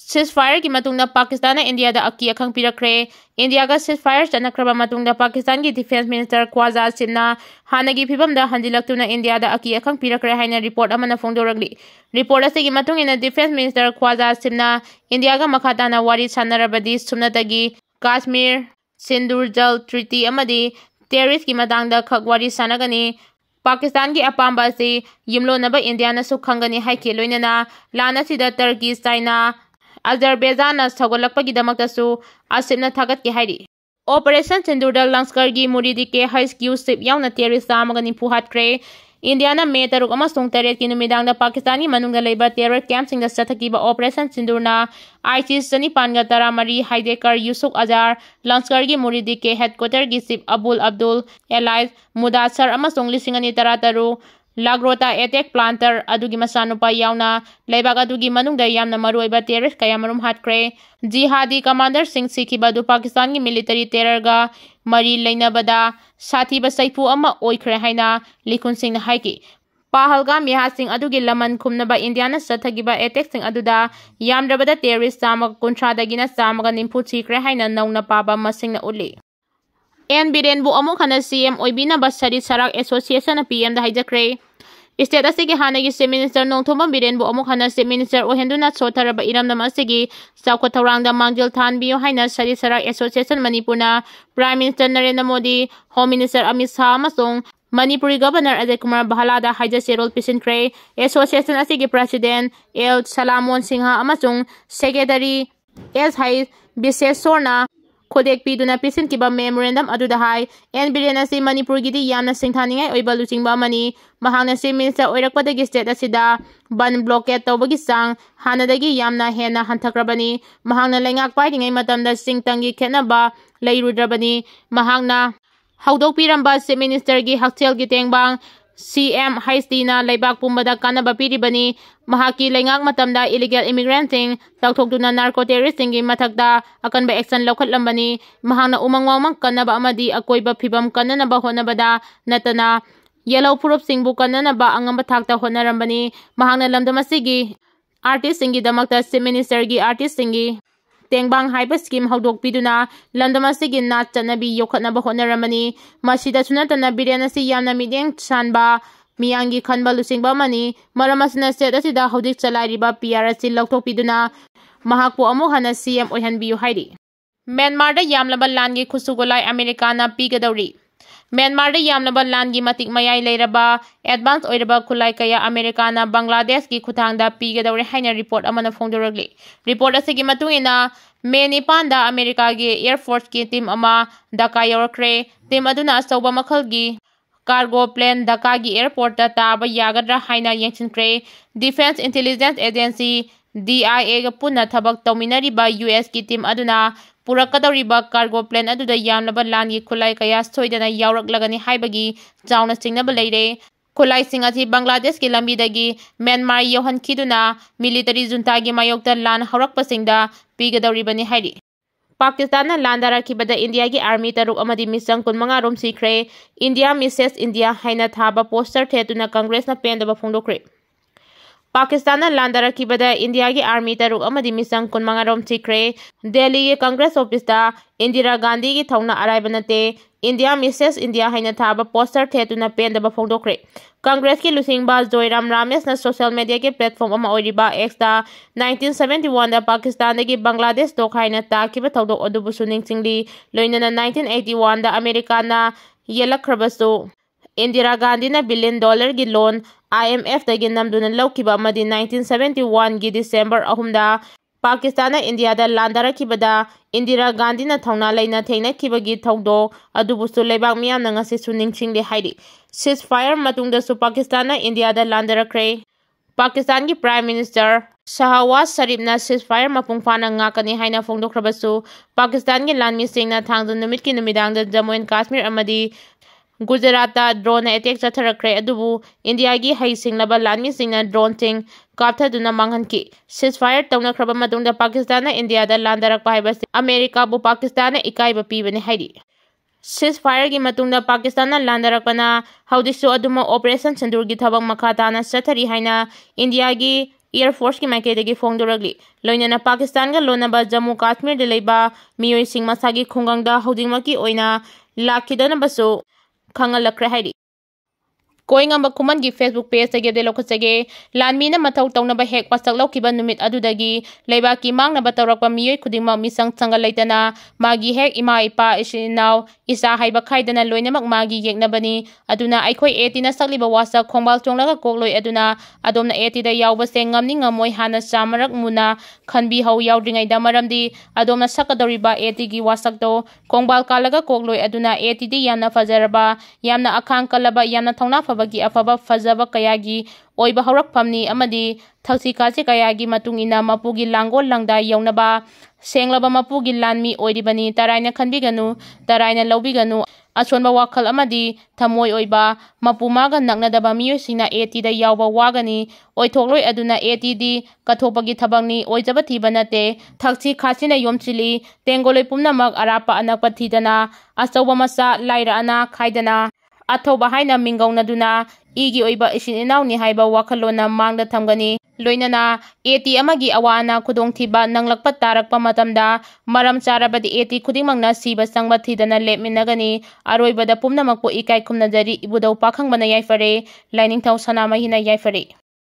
ceasefire ki matungda Pakistan India da aki akhang pirakre India ga ceasefire chanakraba matungda Pakistan ki Defense Minister Khwaja Asimna hanagi phibam da hanjilaktuna India da aki akhang pirakre haina report amana phongdoragli report asigi matungina Defense Minister Khwaja Asimna India ga makhatana wari sanarabadi sumnatagi Kashmir Sindoor Jal Treaty amadi terrorist ki matangda khagwari sanagani Pakistan ki apamba se yimlo naba India na sukhangani haike loinana lana sida Turkey China Azerbaijan na sagolakpagidamagta su Asimna thagat ki hairi Operation Sindoor da Laskar gi muridi ke high skill ship yauna terrorist amagani pu Hatkhre India na May 3 amasung 8 ki numidang da Pakistani manungda leiba terror camp sing da sathakiba Operation Sindoor na ISIS sani panga taramari Haidekar Yusuf Azhar Laskar gi muridi ke headquarter gi ship Abdul Elias Mudassar amasung lisingani tarataru Lagrota attack planter adugi masanupa yauna leibag adugi manungda yamna maruiba terrorist kaya marum Hatkhre jihadi commander sing sikhiba du Pakistan gi military terror ga mari leinabada sathiba saipu ama oikhre haina likhun sing na haiki Pahalgam yaha sing adugi laman khumnaba India na sathagiba attack sing aduda yamdrabada terrorist sama kuntra dagina sama ga nimpu chikre haina nauna paba masing na uli N.Biren bu amuk hana CM oibina basari sarak association na PM da haijakre State asigi hanagi State Minister Nongthoma Biren bu amuk hana State Minister ohenduna sotaraba iramdam asigi saukha thaurangda mangjil thanbiyo haina sari sarak association Manipurna Prime Minister Narendra Modi Home Minister Amit Shah amasung Manipuri Governor Ajay Kumar Bahala da haija serol pisinkre association asigi President L Salamon Singha amasung Secretary S Hai Bisessorna Kodek piduna pisin kiba memorandum aduda hai N.Biren asi Manipur gidi yamna singthaningai oiba luchingba amani mahangna si minister oirakpadagi state asida ban blockade tawbagi sang hanadagi yamna hena hantakrabani mahangna lengak pairingai matamda singtangi khenaba leirudrabani mahangna haudok piramba si minister gi hakchel gi tengbang CM Haistina Laibak Pumbada Kanaba Piribani Mahaki Lengak Matamda illegal immigrant sing Tautokduna narco terrorist sing matakda akan ba action lokhat lambani mahangna umangwang kanaba amadi akoiba phibam kananaba honabada natana yellow purup singbu kananaba angamba thakta honarambani mahangna lamdamasigi artist singi damakta si minister gi artist singi Tengbang haiba scheme haudok piduna landamasigi nat chanabi yokhatnaba honaramani masida sunatana Biren asi yamna mideng chanba miyangi khanba lusingba mani maramasna state asida haudik chalairiba PR asi loktok piduna mahakpu amuk hana CM oihanbiyu hairi Myanmar da yamlaba langi khusugolai Americana pigadauri Myanmar da yamlaba langi matik mayai leiraba advance oiraba khulai kaya Americana Bangladesh ki khuthangda pigadauri haina report amana phongdoragli report asigi matungina May 9 da America gi Air Force ki team ama Dhaka yarakre team aduna asauba makhal gi cargo plane Dhaka gi airport ta taba yagadra haina yengchinkre Defense Intelligence Agency DIA ga punna thabak tawminariba US ki team aduna purakadawriba cargo plane aduda yamlaba langi khulai kaya soidana yawraklagani haibagi chauna singnaba leire khulai singati Bangladesh ki lambi dagi Myanmar yohan khiduna military junta gi mayokta lan haurakpa singda pigadawribani hairi Pakistan na landara kibada India gi army taruk amadi misang kunmanga Rom Sire India Mrs India haina thaba poster thetuna Congress na pendaba phongdokre Pakistan na landara kibada India gi army taruk amadi misang kunmanga Rom Sire Delhi gi Congress office da Indira Gandhi gi thongna araibanate India Mrs India haina thaba poster thetuna pendaba phongdokre Congress ki lusingba Joyram Ramesh na social media ke platform ama oiriba X da 1971 da Pakistan gi Bangladesh tok haina ta kiba thodok odubu suning singli loinana 1981 da America na yelakhrabasу Indira Gandhi na $1 billion gi loan IMF da gi namduna lawkiba amadi 1971 gi December 3 da Pakistan na India da landara kibada Indira Gandhi na thongna leina thengna kibagi thogdo adubusu leibak miyam na ngasi suning singli hairi ceasefire matungda su Pakistan na India da landara kre Pakistan gi Prime Minister Shahbaz Sharif na ceasefire mapung phana ngakani haina phongdokrabasu Pakistan gi lanmi singna thangdu numit ki numidang da Jammu and Kashmir amadi Gujarat da drone attack chatharakre adubu India gi hai singlaba lanmi singna drone sing kapthaduna manghanki ceasefire tawnakraba matungda Pakistan na India da landarakpa haibasi America bu Pakistan na ikaiba pibani hairi ceasefire gi matungda Pakistan na landarakpana haudisu aduma Operation Sindoor gi thabak makha tana chathari haina India gi air force की माइकेदगी फोंदोरगली लोइनना पाकिस्तान गा लोनबा जम्मू कश्मीर दे लेबा मियोइसिंग मसागी खुंगंगदा हौदिंगमकी ओइना लाखिदनबसु खंगलखरे हाइरि कोइंगamba खुमन की Facebook page तगे दे लोखचगे लानमी न मथौ तौनबा हेक पसक लौखिबा नुमित अदुदगी लेबा की मांगनबा तौरकपा मियोइ खुदिंगमा मिसंग संगल लेतना मागी हेक इमा इपा इसिनाव इसा हाइबा खाइदना लोइनमक मागी येकनबनी अदुना आइखोइ एटीना सकलिबा वासा खोंबाल चोंगलगा कोकलोइ अदुना अदोमना एटीदा यावबसे ngamni ngamoi hana chamarak muna khanbi hau yaudringaida maramdi अदोमना सकदौरिबा एटी की वासकतो खोंबाल कालगा कोकलोइ अदुना एटी दी यामना फजरबा यामना अखांग कलबा यामना थौना फबगी अफबा फजबा कयागी ओइबा हौरकफमनी अमदी थक्सी काचे कयागी मतुंगिना मपुगी लांगोल लंगदा यौनबा सेंगलबा मपुगी लानमी ओइरिबनी तराइना खनबिगनु तराइना लौबिगनु अचोनबा वाखल अमदी थमोइ ओइबा मपुमागा नगनदबा मियोसिना एटीदा यावबा वागनी ओइथोक्लोइ अदुना एटीदी कथोपगी थबंगनी ओइजबा थिबा नते थक्सी खासिना योमचिली तेंगोलोइ पुमनमक अरापा अनकपा थिदना अचौबा मसा लाइराना खाइदना अथौबा हाइना मिंगौनदुना इगी ओइबा इसिन इनाउनी हाइबा वाखलोना मांगदा थमगनी लोइनना एटी अमगी अवाना खुदोंथिबा नंगलकपा तारकपा मतमदा मरम चारबदी एटी खुदिंगमंगना सीबा संगबा थिदना लेपमिनगनी अरोइबदा पुमनमकपो इकाइ खुमनजरी इबुदौ पाखंगबना याइफरे लाइनिंगथौ सनामहिना याइफरे।